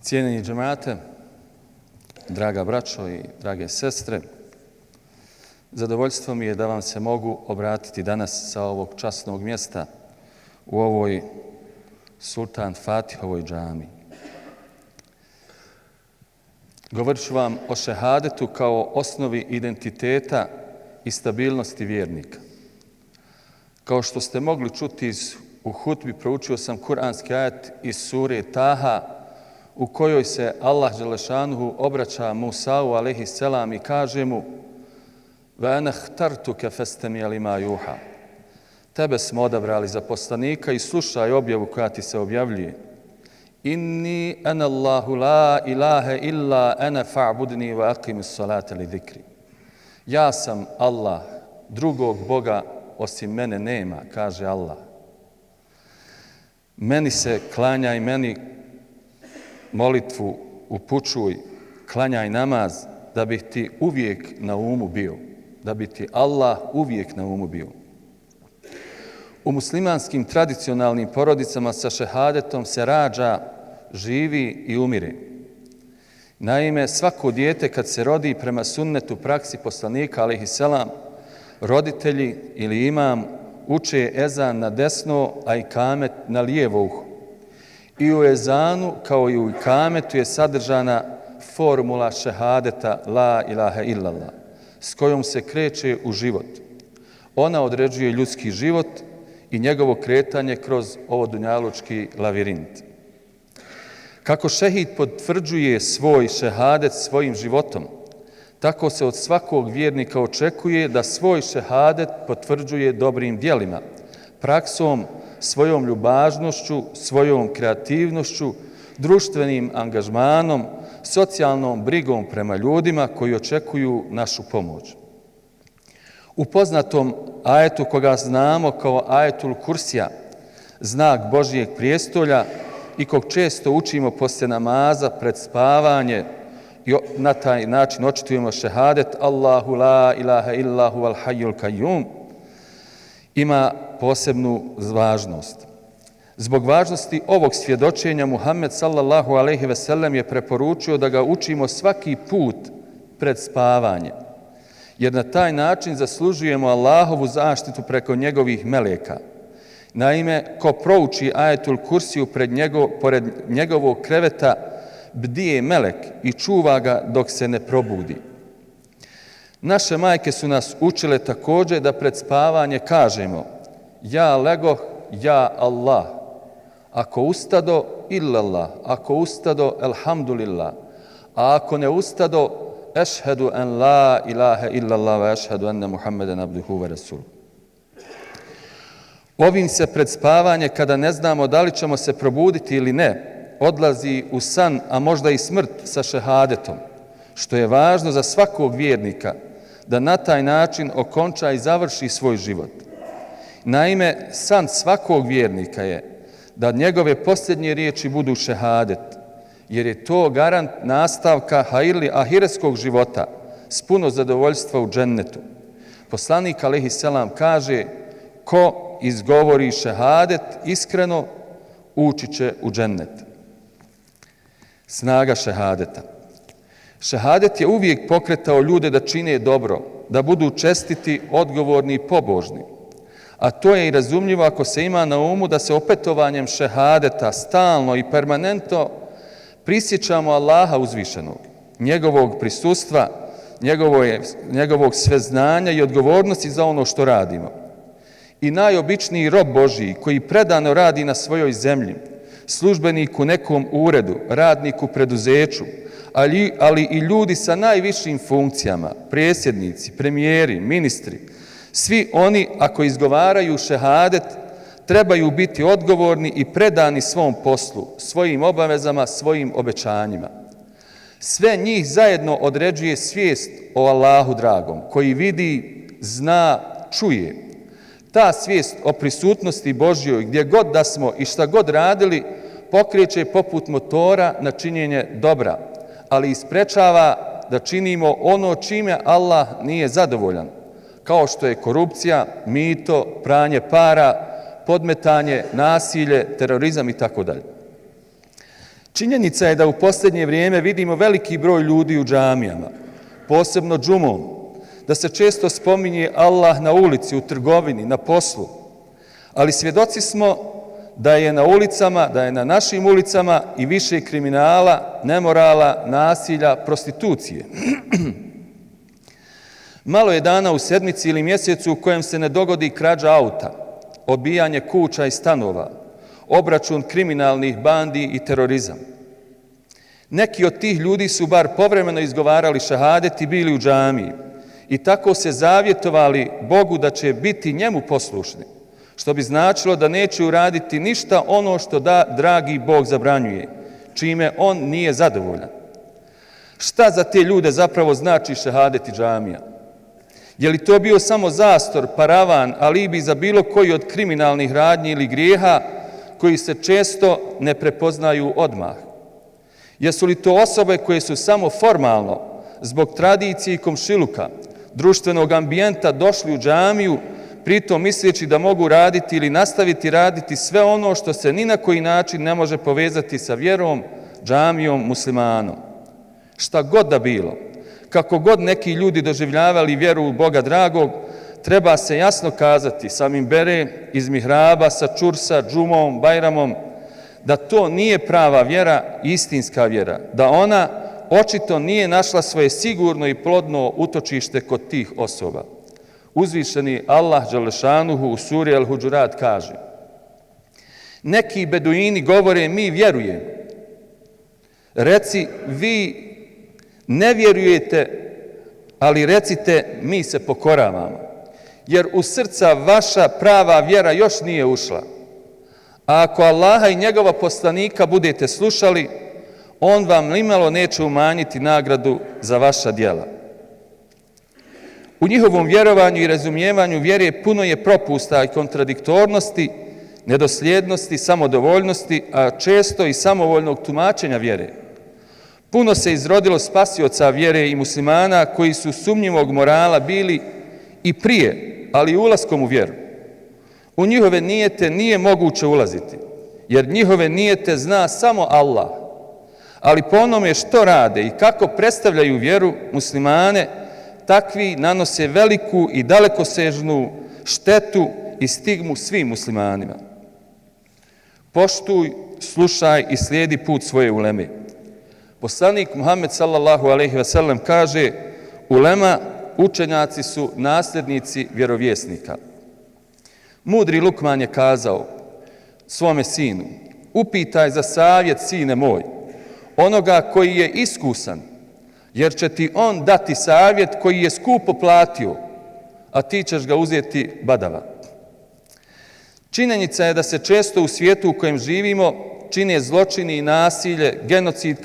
Cijenjeni džemate, draga braćo i drage sestre, zadovoljstvo mi je da vam se mogu obratiti danas sa ovog časnog mjesta u ovoj Sultan Fatihovoj džami. Govorit ću vam o šehadetu kao osnovi identiteta i stabilnosti vjernika. Kao što ste mogli čuti u hutbi, proučio sam kuranski ajet iz sure Taha u kojoj se Allah dželešanuhu obraća Musau alejhi selam i kaže mu: "Wa ana khtartuka fastami' lima yuha." Tebe smo odabrali za poslanika i slušaj objavu koja ti se objavljuje. Inni ana Allahu la ilaha illa ana fa'budni wa aqimis salata li zikri. Ja sam Allah, drugog Boga osim mene nema, kaže Allah. Meni se klanjaj, meni molitvu upućuj, klanjaj namaz, da bih ti uvijek na umu bio, da bi ti Allah uvijek na umu bio. U muslimanskim tradicionalnim porodicama sa šehadetom se rađa, živi i umire. Naime, svako dijete kad se rodi prema sunnetu praksi poslanika alejhi selam, roditelji ili imam uče ezan na desno, a ikamet na lijevo uho. I u ezanu, kao i u ikametu, je sadržana formula šehadeta la ilaha illallah, s kojom se kreće u život. Ona određuje ljudski život i njegovo kretanje kroz ovo dunjalučki lavirint. Kako šehid potvrđuje svoj šehadet svojim životom, tako se od svakog vjernika očekuje da svoj šehadet potvrđuje dobrim djelima, praksom, svojom ljubaznošću, svojom kreativnošću, društvenim angažmanom, socijalnom brigom prema ljudima koji očekuju našu pomoć. U poznatom ajetu koga znamo kao ajetul kursija, znak Božijeg prijestolja i kog često učimo poslije namaza pred spavanje i na taj način očitujemo šehadet Allahu la ilaha illahu al hayyul qayyum, ima posebnu važnost. Zbog važnosti ovog svjedočenja Muhammed sallallahu alejhi ve sellem je preporučio da ga učimo svaki put pred spavanje, jer na taj način zaslužujemo Allahovu zaštitu preko njegovih meleka. Naime, ko prouči ajetul kursiju pored njegovog kreveta, bdije melek i čuva ga dok se ne probudi. Naše majke su nas učile također da pred spavanje kažemo: ja legoh, ja Allah. Ako ustado, illallah. Ako ustado, elhamdulillah. A ako ne ustado, ešhedu en la ilaha illallah wa ešhedu enne Muhammeden abduhu wa rasuluh. Ovim se pred spavanje, kada ne znamo da li ćemo se probuditi ili ne, odlazi u san, a možda i smrt sa šehadetom, što je važno za svakog vjernika, da na taj način okonča i završi svoj život. Naime, san svakog vjernika je da njegove posljednje riječi budu šehadet, jer je to garant nastavka ahiretskog života s puno zadovoljstva u džennetu. Poslanik alejhi selam kaže: ko izgovori šehadet iskreno, ući će u džennet. Snaga šehadeta. Šehadet je uvijek pokretao ljude da čine dobro, da budu čestiti, odgovorni i pobožni. A to je i razumljivo ako se ima na umu da se opetovanjem šehadeta stalno i permanentno prisjećamo Allaha uzvišenog, njegovog prisustva, njegovog sveznanja i odgovornosti za ono što radimo. I najobičniji rob Božiji koji predano radi na svojoj zemlji, službenik u nekom uredu, radnik u preduzeću, ali i ljudi sa najvišim funkcijama, predsjednici, premijeri, ministri, svi oni ako izgovaraju šehadet trebaju biti odgovorni i predani svom poslu, svojim obavezama, svojim obećanjima. Sve njih zajedno određuje svijest o Allahu dragom, koji vidi, zna, čuje. Ta svijest o prisutnosti Božjoj, gdje god da smo i šta god radili, pokreće poput motora na činjenje dobra, ali isprečava da činimo ono čime Allah nije zadovoljan, kao što je korupcija, mito, pranje para, podmetanje, nasilje, terorizam itd. Činjenica je da u posljednje vrijeme vidimo veliki broj ljudi u džamijama, posebno džumom, da se često spominje Allah na ulici, u trgovini, na poslu, ali svjedoci smo da je na ulicama, da je na našim ulicama i više kriminala, nemorala, nasilja, prostitucije. Malo je dana u sedmici ili mjesecu u kojem se ne dogodi krađa auta, obijanje kuća i stanova, obračun kriminalnih bandi i terorizam. Neki od tih ljudi su bar povremeno izgovarali šehadet i bili u džamiji i tako se zavjetovali Bogu da će biti njemu poslušni, što bi značilo da neće uraditi ništa ono što dragi Bog zabranjuje, čime on nije zadovoljan. Šta za te ljude zapravo znači šehadet i džamija? Je li to bio samo zastor, paravan, alibi za bilo koji od kriminalnih radnji ili grijeha koji se često ne prepoznaju odmah? Jesu li to osobe koje su samo formalno, zbog tradicije i komšiluka, društvenog ambijenta došli u džamiju, pritom misleći da mogu raditi ili nastaviti raditi sve ono što se ni na koji način ne može povezati sa vjerom, džamijom, muslimanom? Šta god da bilo, kako god neki ljudi doživljavali vjeru u Boga dragog, treba se jasno kazati samim bere, iz mihraba, sa čursa, džumom, bajramom, da to nije prava vjera, istinska vjera, da ona očito nije našla svoje sigurno i plodno utočište kod tih osoba. Uzvišeni Allah dželešanuhu u suri Al-Huđurat kaže: neki beduini govore mi vjerujemo. Reci, vi ne vjerujete, ali recite mi se pokoravamo, jer u srca vaša prava vjera još nije ušla. A ako Allaha i njegova poslanika budete slušali, on vam nimalo neće umanjiti nagradu za vaša djela. U njihovom vjerovanju i razumijevanju vjere puno je propusta i kontradiktornosti, nedosljednosti, samodovoljnosti, a često i samovoljnog tumačenja vjere. Puno se izrodilo spasioca vjere i muslimana koji su sumnjivog morala bili i prije, ali i ulaskom u vjeru. U njihove nijete nije moguće ulaziti, jer njihove nijete zna samo Allah. Ali po onome što rade i kako predstavljaju vjeru muslimane, takvi nanose veliku i dalekosežnu štetu i stigmu svim muslimanima. Poštuj, slušaj i slijedi put svoje uleme. Poslanik Muhammed sallallahu alejhi ve sellem kaže: ulema, učenjaci su nasljednici vjerovjesnika. Mudri Lukman je kazao svome sinu: upitaj za savjet, sine moj, onoga koji je iskusan, jer će ti on dati savjet koji je skupo platio, a ti ćeš ga uzeti badava. Činjenica je da se često u svijetu u kojem živimo čine zločini i nasilje, genocid,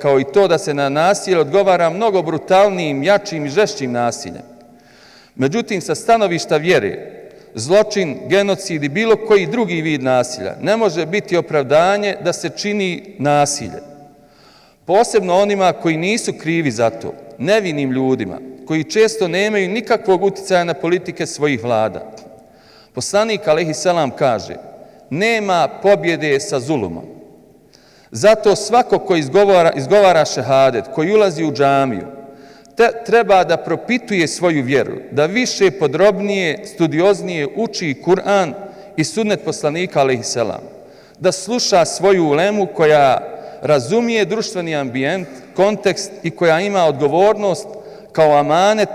kao i to da se na nasilje odgovara mnogo brutalnijim, jačim i žešćim nasiljem. Međutim, sa stanovišta vjere, zločin, genocid i bilo koji drugi vid nasilja ne može biti opravdanje da se čini nasilje. Posebno onima koji nisu krivi za to, nevinim ljudima, koji često nemaju nikakvog uticaja na politike svojih vlada. Poslanik alejhiselam kaže: nema pobjede sa zulumom. Zato svako ko izgovara šehadet, koji ulazi u džamiju, treba da propituje svoju vjeru, da više podrobnije, studioznije uči Kur'an i sunnet poslanika alejhiselam, da sluša svoju ulemu koja razumije društveni ambijent, kontekst i koja ima odgovornost kao amanet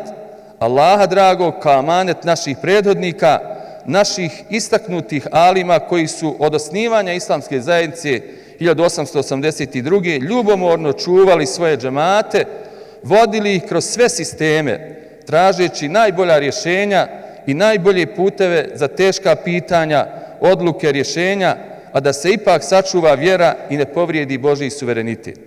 Allaha dragog, kao amanet naših prethodnika, naših istaknutih alima koji su od osnivanja islamske zajednice 1882. ljubomorno čuvali svoje džemate, vodili ih kroz sve sisteme, tražeći najbolja rješenja i najbolje puteve za teška pitanja, odluke, rješenja, a da se ipak sačuva vjera i ne povrijedi Božji suverenitet.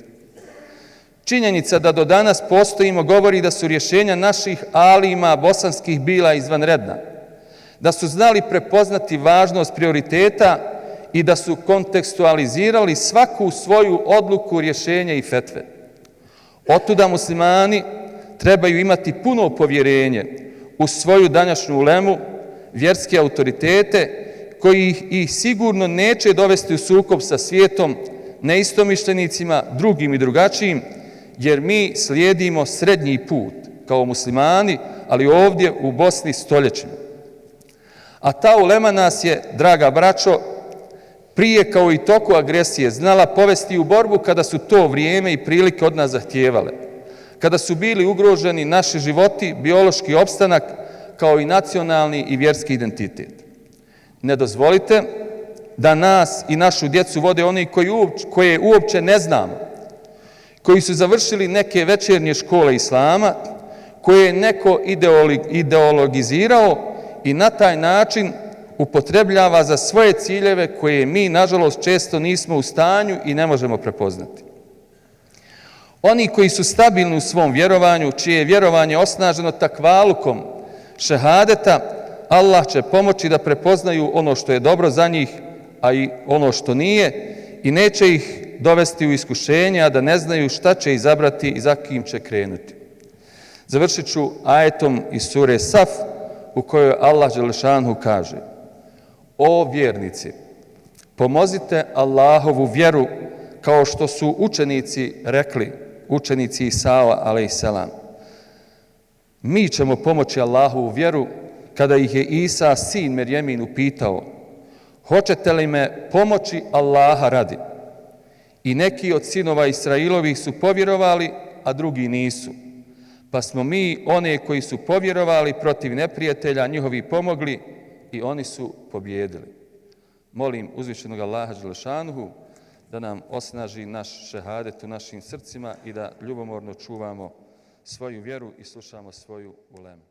Činjenica da do danas postojimo govori da su rješenja naših alima bosanskih bila izvanredna, da su znali prepoznati važnost prioriteta i da su kontekstualizirali svaku svoju odluku, rješenje i fetve. Otuda muslimani trebaju imati puno povjerenje u svoju današnju ulemu, vjerske autoritete, koji ih sigurno neće dovesti u sukob sa svijetom, neistomišljenicima, drugim i drugačijim, jer mi slijedimo srednji put kao muslimani, ali ovdje u Bosni stoljećima. A ta ulema nas je, draga braćo, prije kao i toku agresije znala povesti u borbu kada su to vrijeme i prilike od nas zahtijevale, kada su bili ugroženi naši životi, biološki opstanak, kao i nacionalni i vjerski identitet. Ne dozvolite da nas i našu djecu vode oni koje uopće ne znamo, koji su završili neke večernje škole islama, koje je neko ideologizirao i na taj način upotrebljava za svoje ciljeve koje mi, nažalost, često nismo u stanju i ne možemo prepoznati. Oni koji su stabilni u svom vjerovanju, čije je vjerovanje osnaženo takvalukom šehadeta, Allah će pomoći da prepoznaju ono što je dobro za njih, a i ono što nije, i neće ih dovesti u iskušenje, a da ne znaju šta će izabrati i za kim će krenuti. Završit ću ajetom iz sure Saf, u kojoj Allah dželešanu kaže: O vjernici, pomozite Allahovu vjeru kao što su učenici rekli, učenici Isava alejselam. Mi ćemo pomoći Allahovu vjeru kada ih je Isa, sin Merjemin, upitao: hoćete li me pomoći Allaha radi? I neki od sinova Israilovih su povjerovali, a drugi nisu. Pa smo mi one koji su povjerovali protiv neprijatelja njihovi pomogli i oni su pobjedili. Molim uzvišenog Allaha dželešanuhu da nam osnaži naš šehadet u našim srcima i da ljubomorno čuvamo svoju vjeru i slušamo svoju ulemu.